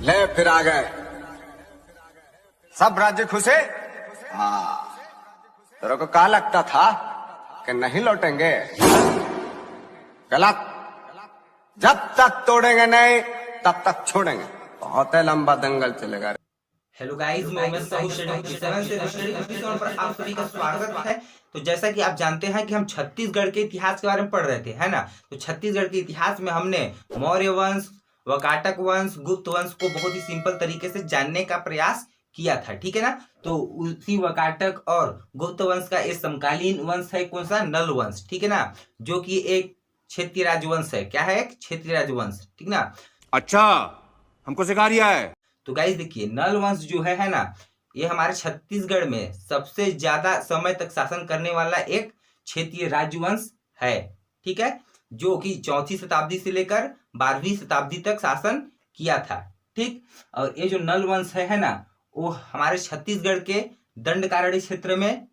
ले फिर आ गए सब राज्य खुशे। हाँ, तेरे को क्या लगता था कि नहीं लौटेंगे? गलत। जब तक तोड़ेंगे नहीं तब तक छोड़ेंगे। बहुत ही लंबा दंगल चलेगा। हेलो गाइस, मैं उमेश साहू स्टडी 7 से स्टडी एपिसोड पर आप सभी का स्वागत है। तो जैसा कि आप जानते हैं कि हम छत्तीसगढ़ के इतिहास के बारे में पढ़ रहे थे, है ना। तो छत्तीसगढ़ के इतिहास में हमने मौर्य वंश, वाकाटक वंश, गुप्त वंश को बहुत ही सिंपल तरीके से जानने का प्रयास किया था, ठीक है ना। तो उसी वाकाटक और गुप्त वंश का एक समकालीन वंश है, कौन सा? नल वंश, ठीक है ना, जो कि एक क्षेत्रीय राजवंश है। क्या है? एक क्षेत्रीय राजवंश, ठीक ना। अच्छा, हमको सिखा रिया है। तो गाइस देखिए, नल वंश जो है ना, ये हमारे छत्तीसगढ़ में सबसे ज्यादा समय तक शासन करने वाला एक क्षेत्रीय राजवंश है, ठीक है, जो कि 4वीं शताब्दी से लेकर 12वीं शताब्दी तक शासन किया था, ठीक। और ये जो नल वंश है ना, वो हमारे छत्तीसगढ़ के दंडकारण्य क्षेत्र में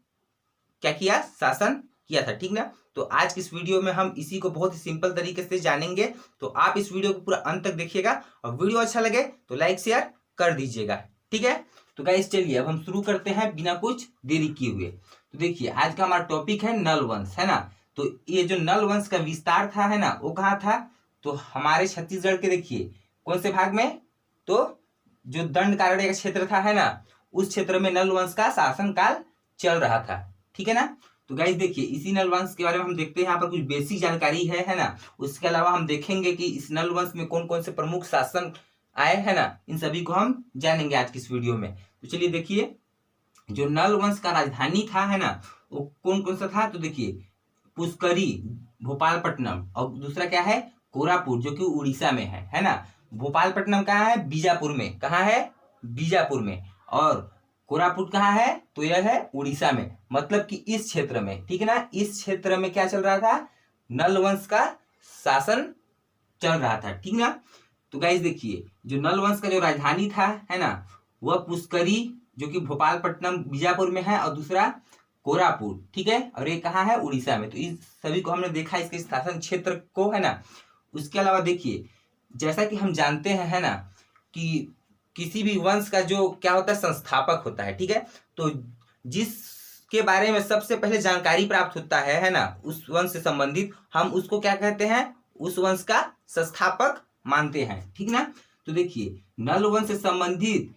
क्या किया? शासन किया था, ठीक ना। तो आज की इस वीडियो में हम इसी को बहुत ही सिंपल तरीके से जानेंगे। तो आप इस वीडियो को पूरा अंत तक देखिएगा और वीडियो अच्छा लगे तो लाइक शेयर कर दीजिएगा, ठीक है। तो गाइस चलिए अब हम शुरू करते हैं बिना कुछ देरी किए हुए। तो देखिए, आज का हमारा टॉपिक है नल वंश, है ना। तो ये जो नल वंश का विस्तार था, है ना, वो कहाँ था? तो हमारे छत्तीसगढ़ के देखिए कौन से भाग में? तो जो दंडकारण्य का क्षेत्र था, है ना, उस क्षेत्र में नल वंश का शासन काल चल रहा था, ठीक है ना। तो गाइस देखिए, इसी नल वंश के बारे में हम देखते हैं, यहाँ पर कुछ बेसिक जानकारी है ना। उसके अलावा हम देखेंगे कि इस नल वंश में कौन कौन से प्रमुख शासन आए, है ना, इन सभी को हम जानेंगे आज की इस वीडियो में। तो चलिए देखिए, जो नल वंश का राजधानी था, है ना, वो कौन कौन सा था? तो देखिए, पुष्करी भोपालपट्टनम, और दूसरा क्या है? कोरापुट, जो कि उड़ीसा में है ना। भोपालपट्टनम कहाँ है? बीजापुर में। कहाँ है? बीजापुर में। और कोरापुट कहाँ है? तो यह है उड़ीसा में, मतलब कि इस क्षेत्र में, ठीक है ना। इस क्षेत्र में क्या चल रहा था? नल वंश का शासन चल रहा था, ठीक ना। तो गाइस देखिए, जो नल वंश का जो राजधानी था, है ना, वह पुष्करी, जो कि भोपालपट्टनम बीजापुर में है, और दूसरा कोरापुट, ठीक है, और ये कहाँ है? उड़ीसा में। तो इस सभी को हमने देखा, इसके शासन क्षेत्र को, है ना। उसके अलावा देखिए, जैसा कि हम जानते हैं, है ना, कि किसी भी वंश का जो क्या होता है? संस्थापक होता है, ठीक है। तो जिसके बारे में सबसे पहले जानकारी प्राप्त होता है ना, उस वंश से संबंधित, हम उसको क्या कहते हैं? उस वंश का संस्थापक मानते हैं, ठीक ना। तो देखिए, नल वंश से संबंधित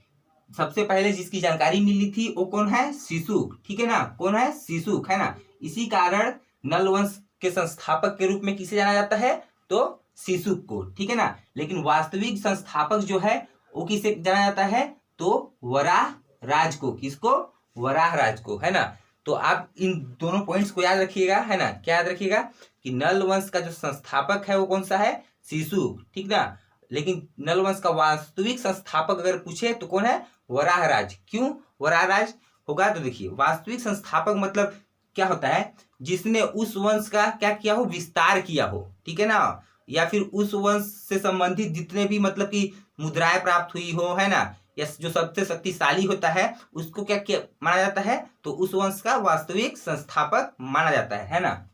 सबसे पहले जिसकी जानकारी मिली थी वो कौन है? सीसुक, ठीक है ना। कौन है? सीसुक, है ना। इसी कारण नल वंश के संस्थापक के रूप में किसे जाना जाता है? तो सीसुक को, ठीक है ना। लेकिन वास्तविक संस्थापक जो है वो किसे जाना जाता है? तो वराह राज को। किसको? वराह राज को, है ना। तो आप इन दोनों पॉइंट्स को याद रखिएगा, है ना। क्या याद रखिएगा? कि नल वंश का जो संस्थापक है वो कौन सा है? सीसुक, ठीक ना। लेकिन नल वंश का वास्तविक संस्थापक अगर पूछे तो कौन है? वराह राज। क्यों वराह राज होगा? तो देखिए, वास्तविक संस्थापक मतलब क्या होता है? जिसने उस वंश का क्या किया हो? विस्तार किया हो, ठीक है ना। या फिर उस वंश से संबंधित जितने भी मतलब कि मुद्राएं प्राप्त हुई हो, है ना, या जो सबसे शक्तिशाली होता है उसको क्या माना जाता है? तो उस वंश का वास्तविक संस्थापक माना जाता है ना।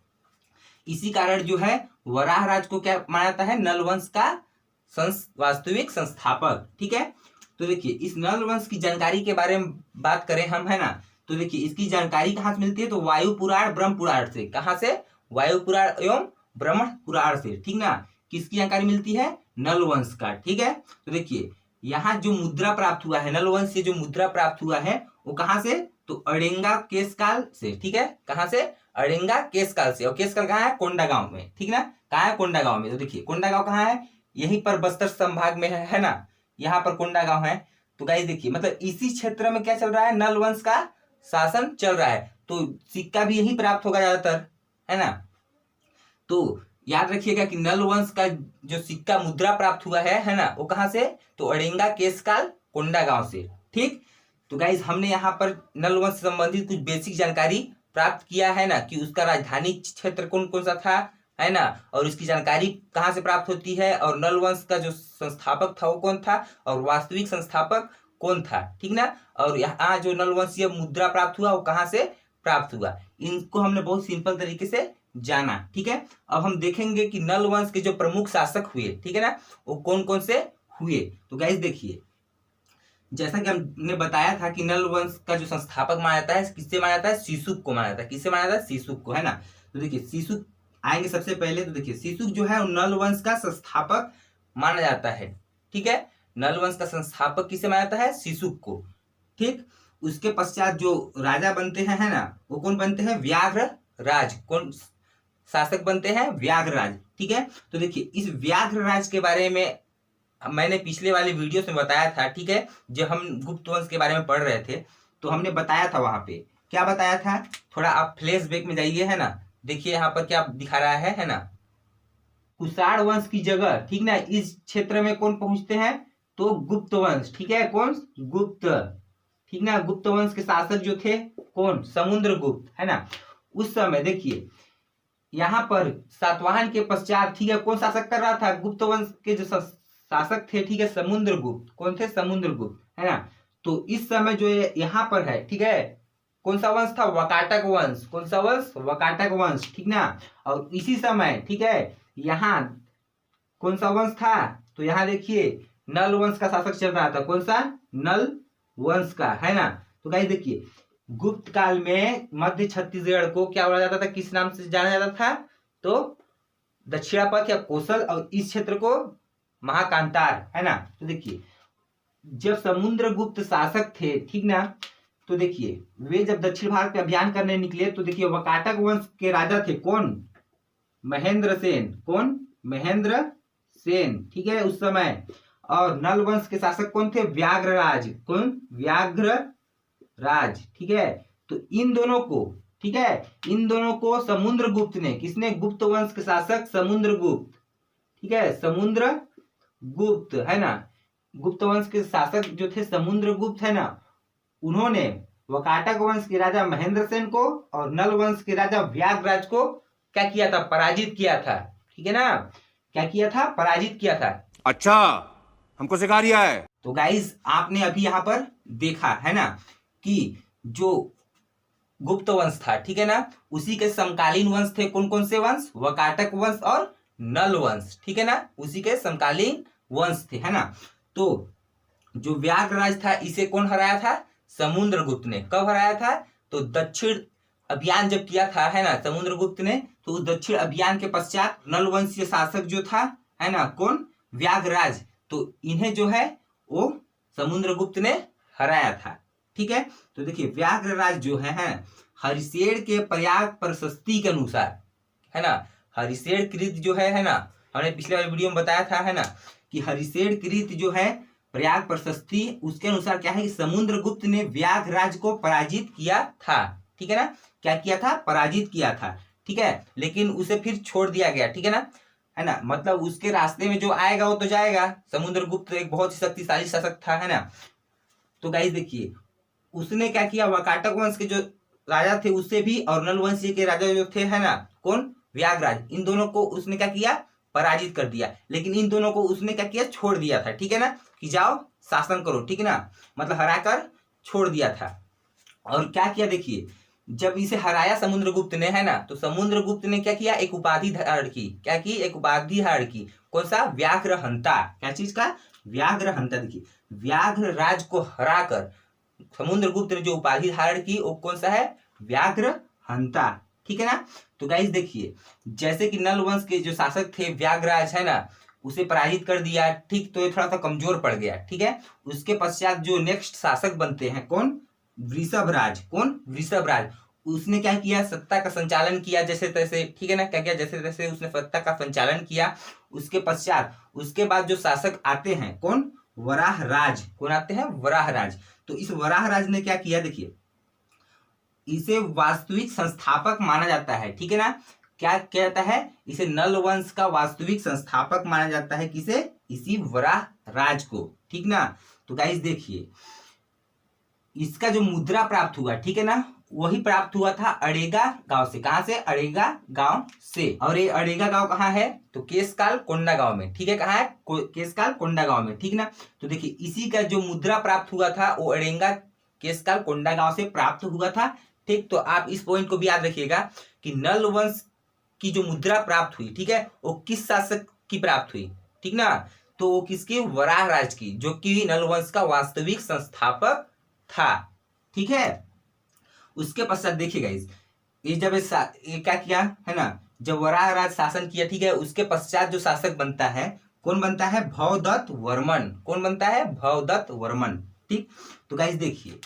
इसी कारण जो है वराह राज को क्या माना जाता है? नल वंश का वास्तविक संस्थापक, ठीक है। तो देखिए, इस नल वंश की जानकारी के बारे में बात करें हम, है ना, तो देखिए इसकी जानकारी कहाँ से मिलती है? तो वायु पुराण ब्रह्म पुराण से। कहाँ से? वायु पुराण एवं ब्रह्म पुराण से, ठीक ना। किसकी जानकारी मिलती है? नल वंश का, ठीक है। तो देखिए, यहाँ जो मुद्रा प्राप्त हुआ है, नल वंश से जो मुद्रा प्राप्त हुआ है वो कहाँ से? तो अड़ेंगा केशकाल से, ठीक है। कहाँ से? अड़ेंगा केशकाल से। और केशकाल कहाँ है? कोंडागांव में, ठीक ना। कहाँ है? कोंडागांव में। तो देखिए, कोंडागांव कहाँ है? यहीं पर बस्तर संभाग में है ना। यहाँ पर कोंडागांव है। तो गाइस देखिए, मतलब इसी क्षेत्र में क्या चल रहा है? नल वंश का शासन चल रहा है। तो सिक्का भी यही प्राप्त होगा ज्यादातर, है ना। तो याद रखिएगा कि नल वंश का जो सिक्का मुद्रा प्राप्त हुआ है ना, वो कहाँ से? तो अड़ेंगा केशकाल कोंडागांव से, ठीक। तो गाइज, हमने यहाँ पर नल वंश से संबंधित कुछ बेसिक जानकारी प्राप्त किया है ना, कि उसका राजधानी क्षेत्र कौन कौन सा था, है ना, और इसकी जानकारी कहाँ से प्राप्त होती है, और नल वंश का जो संस्थापक था वो कौन था, और वास्तविक संस्थापक कौन था, ठीक ना। और यहाँ जो नल वंशीय मुद्रा प्राप्त हुआ वो कहाँ से प्राप्त हुआ, इनको हमने बहुत सिंपल तरीके से जाना, ठीक है। अब हम देखेंगे कि नल वंश के जो प्रमुख शासक हुए, ठीक है ना, वो कौन कौन से हुए। तो गाइस देखिए, जैसा कि हमने बताया था कि नल वंश का जो संस्थापक माना जाता है, किससे माना जाता है? शीशुक को माना जाता है। किससे माना जाता है? शीशुक को, है ना। तो देखिए शीशुक आएंगे सबसे पहले। तो देखिए शीशुक जो है नल वंश का संस्थापक माना जाता है, ठीक है। नल वंश का संस्थापक किसे माना जाता है? शीशुक को, ठीक। उसके पश्चात जो राजा बनते हैं, है ना, वो कौन बनते हैं? व्याघ्र राज। कौन शासक बनते हैं? व्याघ्र राज, ठीक है। तो देखिए इस व्याघ्र राज के बारे में मैंने पिछले वाले वीडियो में बताया था, ठीक है। जब हम गुप्त वंश के बारे में पढ़ रहे थे तो हमने बताया था, वहां पे क्या बताया था, थोड़ा आप फ्लैशबैक में जाइए, है ना। देखिए यहाँ पर क्या दिखा रहा है ना, कुषाण वंश की जगह, ठीक ना, इस क्षेत्र में कौन पहुंचते हैं? तो गुप्त वंश, ठीक है। कौन? गुप्त, ठीक ना। गुप्त वंश के शासक जो थे कौन? समुद्रगुप्त, है ना। उस समय देखिए यहाँ पर सातवाहन के पश्चात, ठीक है, कौन शासक कर रहा था? गुप्त वंश के जो शासक थे, ठीक है, समुद्रगुप्त। कौन थे? समुद्रगुप्त, है ना। तो इस समय जो यहाँ पर है, ठीक है, कौन सा वंश था? वकाटक वंश। कौन सा वंश? वकाटक वंश, ठीक ना। और इसी समय, ठीक है, यहाँ कौन सा वंश था? तो यहाँ देखिए नल वंश का शासक चल रहा था। कौन सा? नल वंश का, है ना। तो गाइस देखिए गुप्त काल में मध्य छत्तीसगढ़ को क्या बोला जाता था? किस नाम से जाना जाता था? तो दक्षिणापथ या कोसल, और इस क्षेत्र को महाकांतार, है ना। तो देखिए जब समुद्रगुप्त शासक थे, ठीक ना, तो देखिए वे जब दक्षिण भारत पे अभियान करने निकले तो देखिए वकाटक वंश के राजा थे कौन? महेंद्र सेन। कौन? महेंद्र सेन, ठीक है, उस समय। और नल वंश के शासक कौन थे? व्याघ्र राज। कौन? व्याघ्र राज, ठीक है। तो इन दोनों को, ठीक है, इन दोनों को समुद्रगुप्त ने, किसने? गुप्त वंश के शासक समुद्रगुप्त, ठीक है, समुद्रगुप्त, है ना। गुप्त वंश के शासक जो थे समुद्रगुप्त, है ना, उन्होंने वकाटक वंश के राजा महेंद्र सेन को और नल वंश के राजा व्याघ्रराज को क्या किया था? पराजित किया था, ठीक है ना। क्या किया था? पराजित किया था। अच्छा, हमको सिखा रिया है। तो गाइस आपने अभी यहाँ पर देखा, है ना, कि जो गुप्त वंश था, ठीक है ना, उसी के समकालीन वंश थे कौन कौन से वंश? वकाटक वंश और नल वंश, ठीक है ना, उसी के समकालीन वंश थे, है ना। तो जो व्याघ्रराज था इसे कौन हराया था? समुद्रगुप्त ने। कब हराया था? तो दक्षिण अभियान जब किया था, है ना, समुद्रगुप्त ने, तो उस दक्षिण अभियान के पश्चात नल वंशीय शासक जो था, है ना, कौन? व्याघ्रराज। तो इन्हें जो है वो समुद्रगुप्त ने हराया था, ठीक है। तो देखिए व्याघ्रराज जो है हरिशेर के प्रयाग प्रशस्ति के अनुसार, है ना, हरिशेर कृत जो है ना, हमने पिछले वाले वीडियो में बताया था, है ना, कि हरिशेर कृत जो है प्रयाग प्रशस्ति, उसके अनुसार क्या है कि समुद्रगुप्त ने व्याघ्रराज को पराजित किया था, ठीक है ना। क्या किया था? पराजित किया था, ठीक है। लेकिन उसे फिर छोड़ दिया गया, ठीक है ना, है ना। मतलब उसके रास्ते में जो आएगा वो तो जाएगा। समुद्रगुप्त एक बहुत ही शक्तिशाली शासक था, है ना। तो गाइस देखिए उसने क्या किया? वकाटक वंश के जो राजा थे उससे भी, और नल वंश के राजा जो थे, है ना, कौन? व्याघ्रराज, इन दोनों को उसने क्या किया? पराजित कर दिया। लेकिन इन दोनों को उसने क्या किया? छोड़ दिया था, ठीक है ना, कि जाओ शासन करो, ठीक है ना, मतलब हराकर छोड़ दिया था। और क्या किया? देखिए जब इसे हराया समुद्रगुप्त ने, है ना, तो समुद्रगुप्त ने क्या किया? एक उपाधि धारण की। क्या की? एक उपाधि धारण की। कौन सा? व्याघ्रहंता। क्या चीज का? व्याघ्रहंता। देखिए व्याघ्रराज को हराकर समुद्रगुप्त ने जो उपाधि धारण की वो कौन सा है? व्याघ्रहंता, ठीक है ना। तो गाइस देखिए जैसे कि नल वंश के जो शासक थे व्याघ्रराज, है ना, उसे पराजित कर दिया, ठीक, तो ये थोड़ा सा कमजोर पड़ गया, ठीक है। उसके पश्चात जो नेक्स्ट शासक बनते हैं कौन? वृषभराज। कौन? वृषभराज। उसने क्या किया? सत्ता का संचालन किया जैसे तैसे, ठीक है ना। क्या किया? जैसे तैसे उसने सत्ता का संचालन किया। उसके पश्चात उसके बाद जो शासक आते हैं कौन? वराहराज। कौन आते हैं? वराहराज। तो इस वराहराज ने क्या किया? देखिए इसे वास्तविक संस्थापक माना जाता है, ठीक है ना। क्या कहता है? इसे नल वंश का वास्तविक संस्थापक माना जाता है। किसे? इसी वराहराज को, ठीक ना। तो गाइस देखिए इसका जो मुद्रा प्राप्त हुआ, ठीक है ना, वही प्राप्त हुआ था अड़ेगा गांव से। कहां से? अड़ेगा गांव से। और ये अड़ेगा गांव कहाँ है? तो केशकाल कोंडा गांव में, ठीक है। कहाँ है? केशकाल कोंडा गांव में, ठीक ना। तो देखिए इसी का जो मुद्रा प्राप्त हुआ था वो अड़ेगा केशकाल कोंडा गांव से प्राप्त हुआ था, ठीक। तो आप इस पॉइंट को भी याद रखिएगा कि नल वंश की जो मुद्रा प्राप्त हुई, ठीक है, वो किस शासक की प्राप्त हुई, ठीक ना। तो वो किसकी, वराह राज की, जो कि नल वंश का वास्तविक संस्थापक था। ठीक है, उसके पश्चात देखिए गाइस, ये जब ये क्या किया है ना, जब वराह राज शासन किया, ठीक है, उसके पश्चात जो शासक बनता है, कौन बनता है, भवदत्त वर्मन। कौन बनता है, भवदत्त वर्मन। ठीक, तो गाइस देखिए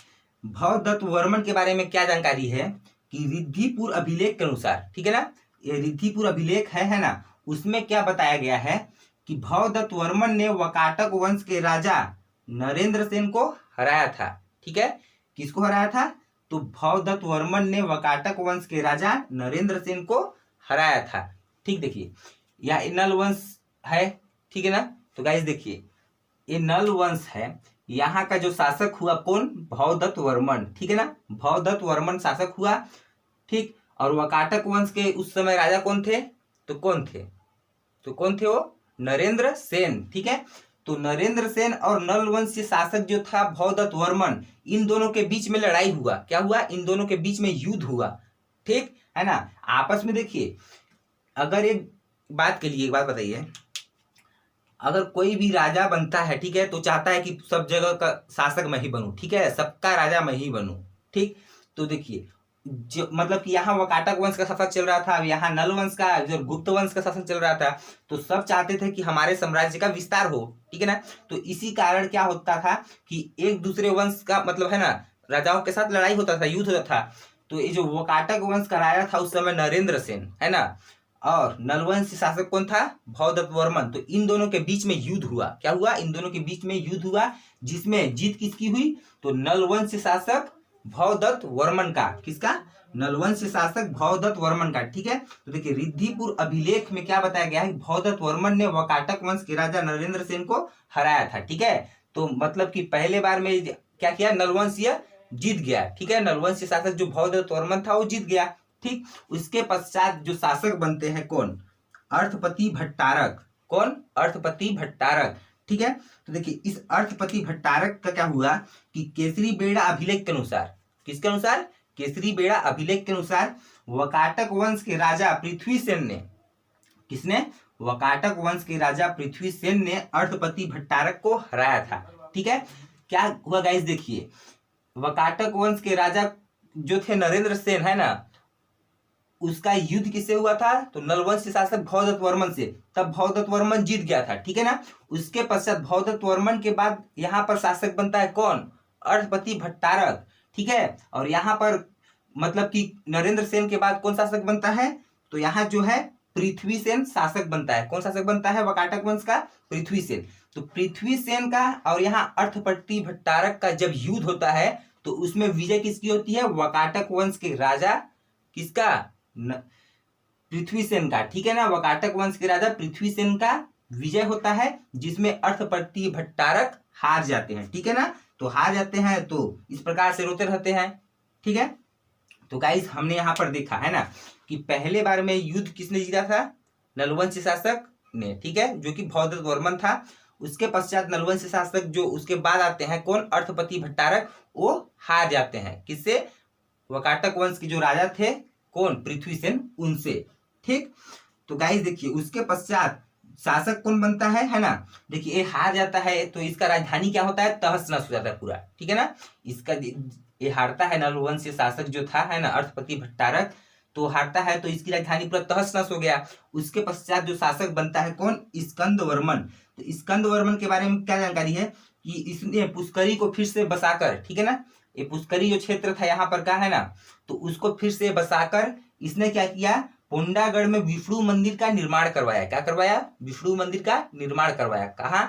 भवदत्त वर्मन के बारे में क्या जानकारी है कि रिद्धिपुर अभिलेख के अनुसार, ठीक है ना, ये रिद्धिपुर अभिलेख है ना, उसमें क्या बताया गया है कि भवदत्त वर्मन ने वकाटक वंश के राजा नरेंद्र सेन को हराया था। ठीक है, किसको हराया था, तो भवदत्त वर्मन ने वकाटक वंश के राजा नरेंद्र सेन को हराया था। ठीक, देखिए यह नल वंश है, ठीक है ना। तो गाइस देखिए ये नल वंश है, यहाँ का जो शासक हुआ कौन, भवदत्त वर्मन। ठीक है ना, भवदत्त वर्मन शासक हुआ। ठीक, और वकाटक वंश के उस समय राजा कौन थे, तो कौन थे वो, नरेंद्र सेन। ठीक है, तो नरेंद्र सेन और नल वंश के शासक जो था भवदत्त वर्मन, इन दोनों के बीच में लड़ाई हुआ। क्या हुआ, इन दोनों के बीच में युद्ध हुआ। ठीक है ना, आपस में देखिए, अगर एक बात के लिए एक बात बताइए, अगर कोई भी राजा बनता है, ठीक है, तो चाहता है कि सब जगह का शासक मैं ही बनूं, ठीक है, सबका राजा मैं ही बनूं। ठीक, तो देखिए जो मतलब कि यहाँ वकाटक वंश का शासक चल रहा था, यहाँ नल वंश का, जो गुप्त वंश का शासन चल रहा था, तो सब चाहते थे कि हमारे साम्राज्य का विस्तार हो। ठीक है ना, तो इसी कारण क्या होता था कि एक दूसरे वंश का मतलब है ना, राजाओं के साथ लड़ाई होता था, युद्ध होता था। तो ये जो वकाटक वंश का राजा था उस समय नरेंद्र सेन, है ना, और नलवंश शासक कौन था, भवदत्त वर्मन। तो इन दोनों के बीच में युद्ध हुआ। क्या हुआ, इन दोनों के बीच में युद्ध हुआ, जिसमें जीत किसकी हुई, तो नलवंश शासक भवदत्त वर्मन का। किसका, नलवंश शासक भवदत्त वर्मन का। ठीक है, तो देखिए रिद्धिपुर अभिलेख में क्या बताया गया है, भवदत्त वर्मन ने वकाटक वंश के राजा नरेंद्र सेन को हराया था। ठीक है, तो मतलब कि पहले बार में क्या किया, नलवंश जीत गया। ठीक है, नलवंश शासक जो भवदत्त वर्मन था वो जीत गया। ठीक, उसके पश्चात जो शासक बनते हैं कौन, अर्थपति भट्टारक। कौन, अर्थपति भट्टारक। ठीक है, तो देखिए इस अर्थपति भट्टारक का क्या हुआ कि केसरी बेड़ा अभिलेख के अनुसार, किसके अनुसार, केसरी बेड़ा अभिलेख के अनुसार वकाटक वंश के राजा पृथ्वी सेन ने, किसने, वकाटक वंश के राजा पृथ्वी सेन ने अर्थपति भट्टारक को हराया था। ठीक है, क्या हुआ गाइस, देखिए वकाटक वंश के राजा जो थे नरेंद्र सेन, है ना, उसका युद्ध किससे हुआ था, तो नलवंश शासक भवदत्त वर्मन से। तब भवदत्त वर्मन जीत गया था। ठीक है ना, उसके पश्चात भवदत्त वर्मन के बाद यहाँ पर शासक बनता है कौन, अर्थपति भट्टारक। ठीक है, और यहाँ पर मतलब कि नरेंद्र सेन के बाद कौन शासक बनता है, तो यहाँ जो है पृथ्वी सेन शासक बनता है। कौन शासक बनता है वकाटक वंश का, पृथ्वी सेन। तो पृथ्वी सेन का और यहाँ अर्थपति भट्टारक का जब युद्ध होता है तो उसमें विजय किसकी होती है, वकाटक वंश के राजा, किसका, पृथ्वी सेन का। ठीक है ना, वकाटक वंश के राजा पृथ्वी सेन का विजय होता है, जिसमें अर्थपति भट्टारक हार जाते हैं। ठीक है ना, तो हार जाते हैं तो इस प्रकार से रोते रहते हैं। ठीक है, तो गाइस हमने यहाँ पर देखा है ना कि पहले बार में युद्ध किसने जीता था, नलवंश शासक ने। ठीक है, जो कि भवदत्त वर्मन था। उसके पश्चात नलवंश शासक जो उसके बाद आते हैं कौन, अर्थपति भट्टारक, वो हार जाते हैं किससे, वकाटक वंश के जो राजा थे कौन, पृथ्वी सेन, उनसे। ठीक, तो गाइस देखिए उसके पश्चात शासक कौन बनता है ना, देखिए ये हार जाता है तो इसका राजधानी क्या होता है, तहस नहस हो जाता है पूरा। ठीक है ना, इसका ये हारता है, नलवंश शासक जो था है ना, अर्थपति भट्टारक, तो हारता है तो इसकी राजधानी पूरा तहस नहस हो गया। उसके पश्चात जो शासक बनता है कौन, स्कंद वर्मन। तो स्कंद वर्मन के बारे में क्या जानकारी है कि इसने पुष्करी को फिर से बसाकर, ठीक है ना, ये पुष्करी जो क्षेत्र था यहाँ पर का है ना, तो उसको फिर से बसाकर इसने क्या किया, पोंडागढ़ में विष्णु मंदिर का निर्माण करवाया। क्या करवाया, विष्णु मंदिर का निर्माण करवाया। कहाँ,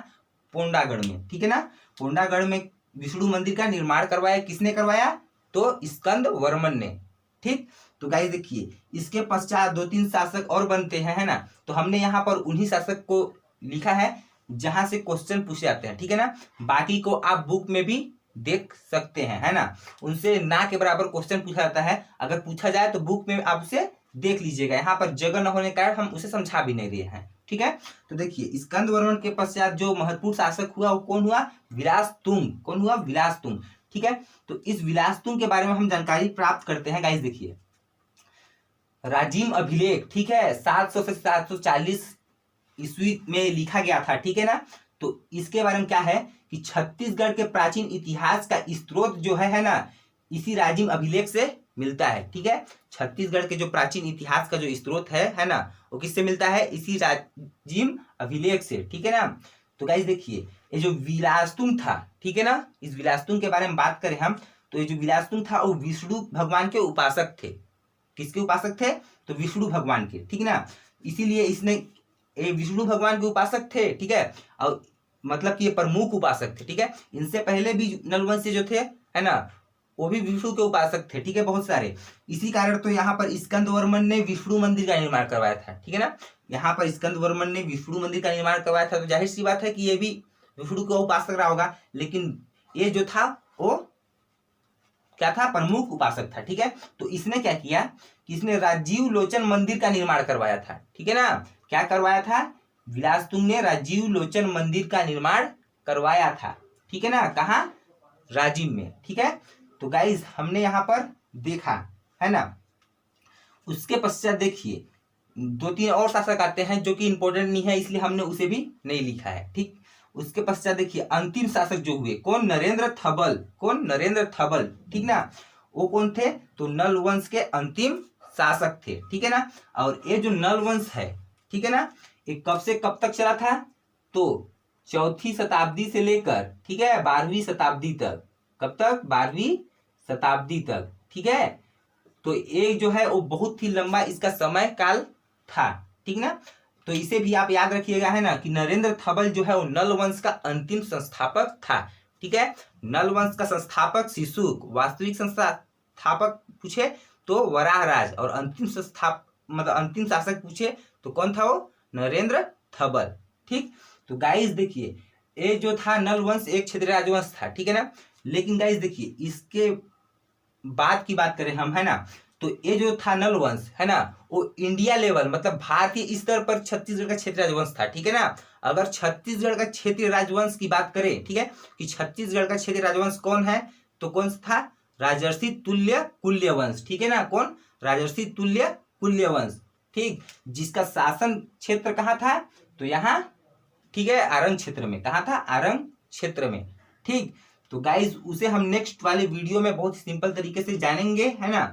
पोंडागढ़ में। ठीक है ना, पोंडागढ़ में विष्णु मंदिर का निर्माण करवाया। किसने करवाया, तो स्कंद वर्मन ने। ठीक, तो गाइस देखिए इसके पश्चात 2-3 शासक और बनते हैं, है ना, तो हमने यहाँ पर उन्हीं शासक को लिखा है जहां से क्वेश्चन पूछे जाते हैं। ठीक है ना, बाकी को आप बुक में भी देख सकते हैं, है ना, उनसे ना के बराबर क्वेश्चन पूछा जाता है। अगर पूछा जाए तो बुक में आप उसे देख लीजिएगा, यहाँ पर जगह न होने के कारण हम उसे समझा भी नहीं रहे हैं। ठीक है, तो देखिए स्कंद वर्मन के पश्चात जो महत्वपूर्ण शासक हुआ वो कौन हुआ, विलासतुंग। कौन हुआ, विलासतुंग। ठीक है, तो इस विलासतुंग के बारे में हम जानकारी प्राप्त करते हैं। गाइस देखिए राजिम अभिलेख, ठीक है, 700 से 740 ईस्वी में लिखा गया था। ठीक है ना, तो इसके बारे में क्या है कि छत्तीसगढ़ के प्राचीन इतिहास का स्रोत जो है ना, इसी राजिम अभिलेख से मिलता है। ठीक है, छत्तीसगढ़ के जो प्राचीन इतिहास का जो स्रोत है ना, वो किससे मिलता है? इसी राजिम अभिलेख से। ठीक है ना। तो गाइस देखिए, ये जो विलासतुंग था, ठीक है ना, इस विलासतुंग के बारे में बात करें हम, तो ये जो विलासतुंग था वो विष्णु भगवान के उपासक थे। किसके उपासक थे? तो विष्णु भगवान के। ठीक है ना, इसीलिए इसने ये विष्णु भगवान के उपासक थे। ठीक है, और मतलब कि ये प्रमुख उपासक थे। ठीक है, इनसे पहले भी नलवंश जो थे, है ना, वो भी विष्णु के उपासक थे। ठीक है, बहुत सारे। इसी कारण तो यहाँ पर स्कंदवर्मन ने विष्णु मंदिर का निर्माण करवाया था। ठीक है ना, यहाँ पर स्कंदवर्मन ने विष्णु मंदिर का निर्माण करवाया था, तो जाहिर सी बात है कि ये भी विष्णु का उपासक रहा होगा। लेकिन ये जो था वो क्या था? प्रमुख उपासक था। ठीक है, तो इसने क्या किया कि इसने राजीव लोचन मंदिर का निर्माण करवाया था। ठीक है ना, क्या करवाया था? विलासतुंग ने राजीव लोचन मंदिर का निर्माण करवाया था। ठीक है ना, कहाँ? राजिम में। ठीक है, तो गाइज हमने यहाँ पर देखा, है ना। उसके पश्चात देखिए 2-3 और शासक आते हैं जो कि इंपॉर्टेंट नहीं है, इसलिए हमने उसे भी नहीं लिखा है। ठीक, उसके पश्चात देखिए अंतिम शासक जो हुए, कौन? नरेंद्र थबल। कौन? नरेंद्र थबल। ठीक ना, वो कौन थे? तो नल वंश के अंतिम शासक थे। ठीक है ना, और ये जो नल वंश है, ठीक है ना, ये कब से कब तक चला था? तो 4वीं शताब्दी से लेकर, ठीक है, 12वीं शताब्दी तक। कब तक? 12वीं शताब्दी तक। ठीक है, तो एक जो है वो बहुत ही लंबा इसका समय काल था। ठीक ना, तो इसे भी आप याद रखिएगा, है ना, कि नरेंद्र थबल जो है वो नल वंश का अंतिम संस्थापक था। ठीक है, नल वंश का संस्थापक शिशुक, वास्तविक संस्थापक पूछे तो वराहराज, और अंतिम मतलब अंतिम शासक पूछे तो कौन था? वो नरेंद्र थबल। ठीक, तो गाइस देखिए, ये जो था नल वंश एक क्षेत्रीय राजवंश था। ठीक है ना, लेकिन गाइस देखिए इसके बाद की बात करें हम, है ना, तो ये जो था नल वंश, है ना, वो इंडिया लेवल मतलब भारतीय स्तर पर छत्तीसगढ़ का क्षेत्रीय राजवंश था। ठीक है ना, अगर छत्तीसगढ़ का क्षेत्रीय राजवंश की बात करें, ठीक है, कि छत्तीसगढ़ का क्षेत्रीय राजवंश कौन है, तो कौन सा था? राजर्षि तुल्य कुल्य वंश। ठीक है ना, कौन? राजर्षि तुल्य कुल्य वंश। ठीक, जिसका शासन क्षेत्र कहाँ था? तो यहाँ, ठीक है, आरंग क्षेत्र में। कहाँ था? आरंग क्षेत्र में। ठीक, तो गाइज उसे हम नेक्स्ट वाले वीडियो में बहुत सिंपल तरीके से जानेंगे, है ना।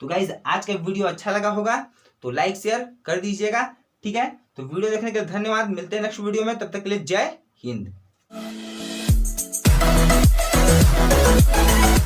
तो गाइज आज का वीडियो अच्छा लगा होगा तो लाइक शेयर कर दीजिएगा। ठीक है, तो वीडियो देखने के लिए धन्यवाद। मिलते हैं नेक्स्ट वीडियो में, तब तक के लिए जय हिंद।